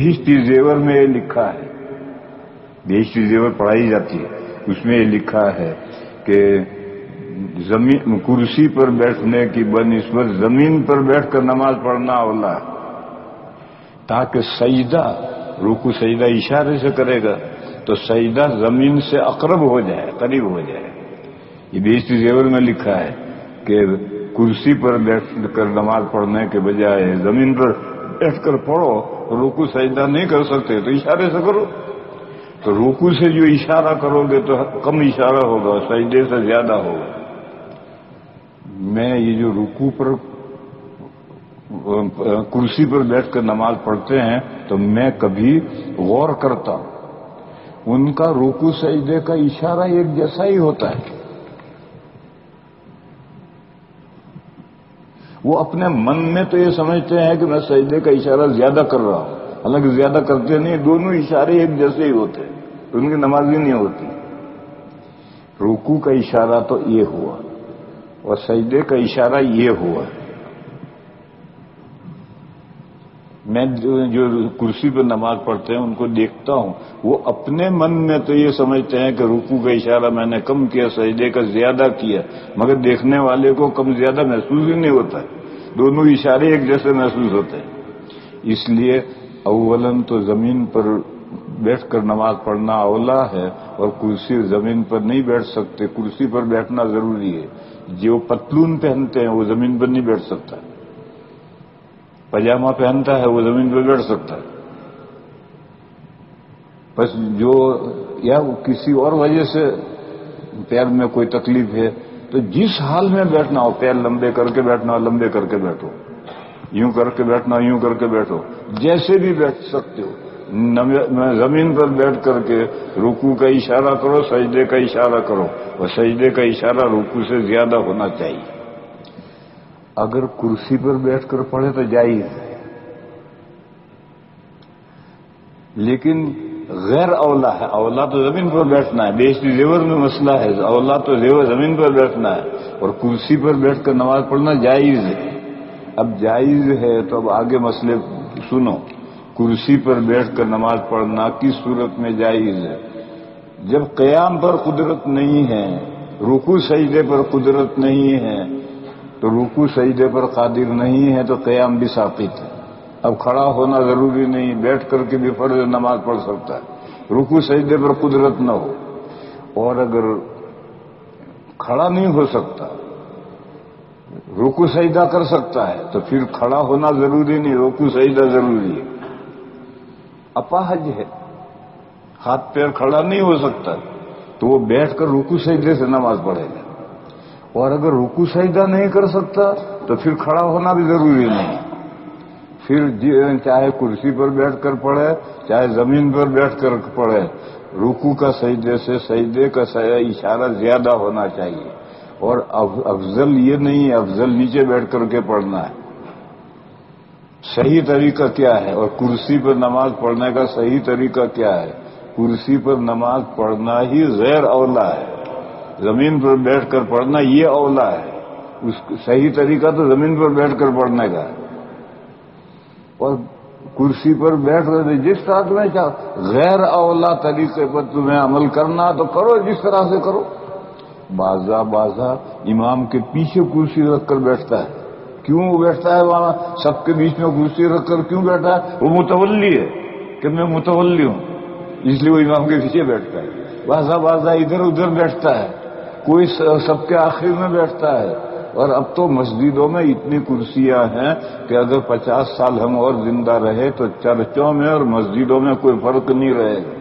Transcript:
بہشتی زیور میں یہ لکھا ہے، بہشتی زیور پڑھائی جاتی ہے، اس میں یہ لکھا ہے کہ زمین کرسی پر بیٹھنے کی بنسبت زمین پر بیٹھ کر نماز پڑھنا اولا ہے، تاکہ سجدہ، رکوع سجدہ اشارے سے کرے گا تو سجدہ زمین سے اقرب ہو جائے، قریب ہو جائے۔ یہ بہشتی زیور میں لکھا ہے کہ کرسی پر بیٹھ کر نماز پڑھنے کے بجائے زمین پر بیٹھ کر پڑھو، رکوع سجدہ نہیں کر سکتے تو اشارے سے کرو، تو رکوع سے جو اشارہ کرو گے تو کم اشارہ ہوگا، سجدے سے زیادہ ہوگا۔ میں یہ جو رکوع پر کرسی پر بیٹھ کر نماز پڑھتے ہیں تو میں کبھی غور کرتا ہوں، ان کا رکوع سجدے کا اشارہ ایک جیسا ہی ہوتا ہے، وہ اپنے من میں تو یہ سمجھتے ہیں کہ میں سجدے کا اشارہ زیادہ کر رہا ہوں، حالانکہ زیادہ کرتے نہیں، دونوں اشارے ایک جیسے ہی ہوتے ہیں، تو ان کی نماز ہی نہیں ہوتی۔ رکوع کا اشارہ تو یہ ہوا اور سجدے کا اشارہ یہ ہوا۔ میں جو کرسی پہ نماز پڑھتے ہیں ان کو دیکھتا ہوں، وہ اپنے من میں تو یہ سمجھتے ہیں کہ رکوع کا اشارہ میں نے کم کیا، سجدے کا زیادہ کیا، مگر دیکھنے والے کو کم زیادہ محسوس ہی نہیں ہوتا ہے، دونوں اشارے ایک جیسے محسوس ہوتے ہیں۔ اس لیے اولاً تو زمین پر بیٹھ کر نماز پڑھنا اولا ہے، اور کرسی زمین پر نہیں بیٹھ سکتے، کرسی پر بیٹھنا ضروری ہے۔ جو پتلون پہنتے ہیں وہ زمین پر نہیں بیٹھ سکتا، پاجامہ پہنتا ہے وہ زمین پر بیٹھ سکتا ہے، بس جو یا کسی اور وجہ سے پیر میں کوئی تکلیف ہے تو جس حال میں بیٹھنا ہو، پیر لمبے کر کے بیٹھنا ہو لمبے کر کے بیٹھو، یوں کر کے بیٹھنا ہو یوں کر کے بیٹھو، جیسے بھی بیٹھ سکتے ہو۔ زمین پر بیٹھ کر کے رکوع کا اشارہ کرو، سجدے کا اشارہ کرو، اور سجدے کا اشارہ رکوع سے زیادہ ہونا چاہیے۔ اگر کرسی پر بیٹھ کر پڑھے تو جائز ہے، لیکن غیر اولا ہے، اولا تو زمین پر بیٹھنا ہے، بہشتی زیور میں مسئلہ ہے، اولا تو زمین پر بیٹھنا ہے، اور کرسی پر بیٹھ کر نماز پڑھنا جائز ہے۔ اب جائز ہے تو اب آگے مسئلے سنو۔ کرسی پر بیٹھ کر نماز پڑھنا کس صورت میں جائز ہے؟ جب قیام پر قدرت نہیں ہے، رکوع سجدے پر قدرت نہیں ہے، تو رکوع سجدے پر قادر نہیں ہے تو قیام بھی ساقط ہے۔ اب کھڑا ہونا ضروری نہیں، بیٹھ کر کے بھی فرض نماز پڑھ سکتا ہے، رکوع سجدے پر قدرت نہ ہو۔ اور اگر کھڑا نہیں ہو سکتا، رکوع سجدہ کر سکتا ہے تو پھر کھڑا ہونا ضروری نہیں، رکوع سجدہ ضروری ہے۔ اپاہج ہے، ہاتھ پیر کھڑا نہیں ہو سکتا تو وہ بیٹھ کر رکوع سجدے سے نماز پڑھے گا، اور اگر رکوع سجدہ نہیں کر سکتا تو پھر کھڑا ہونا بھی ضروری نہیں، پھر چاہے کرسی پر بیٹھ کر پڑھے چاہے زمین پر بیٹھ کر پڑھے، رکوع کا سجدے سے سجدے کا اشارہ زیادہ ہونا چاہیے، اور افضل یہ نہیں ہے افضل نیچے بیٹھ کر کے پڑھنا ہے۔ صحیح طریقہ کیا ہے اور کرسی پر نماز پڑھنے کا صحیح طریقہ کیا ہے؟ کرسی پر نماز پڑھنا ہی غیر اولا ہے، زمین پر بیٹھ کر پڑھنا یہ اولا ہے۔ اس صحیح طریقہ تو زمین پر بیٹھ کر پڑھنے کا ہے، اور کرسی پر بیٹھ کر جس طرح تمہیں چاہو، غیر اولا طریقے پر تمہیں عمل کرنا تو کرو، جس طرح سے کرو۔ بعضا امام کے پیچھے کرسی رکھ کر بیٹھتا ہے، کیوں بیٹھتا ہے وہاں سب کے بیچ میں کرسی رکھ کر کیوں بیٹھا ہے؟ وہ متولی ہے کہ میں متولی ہوں، اس لیے وہ امام کے پیچھے بیٹھتا ہے۔ بعضا ادھر ادھر بیٹھتا ہے، کوئی سب کے آخر میں بیٹھتا ہے۔ اور اب تو مسجدوں میں اتنی کرسیاں ہیں کہ اگر 50 سال ہم اور زندہ رہے تو چرچوں میں اور مسجدوں میں کوئی فرق نہیں رہے گا۔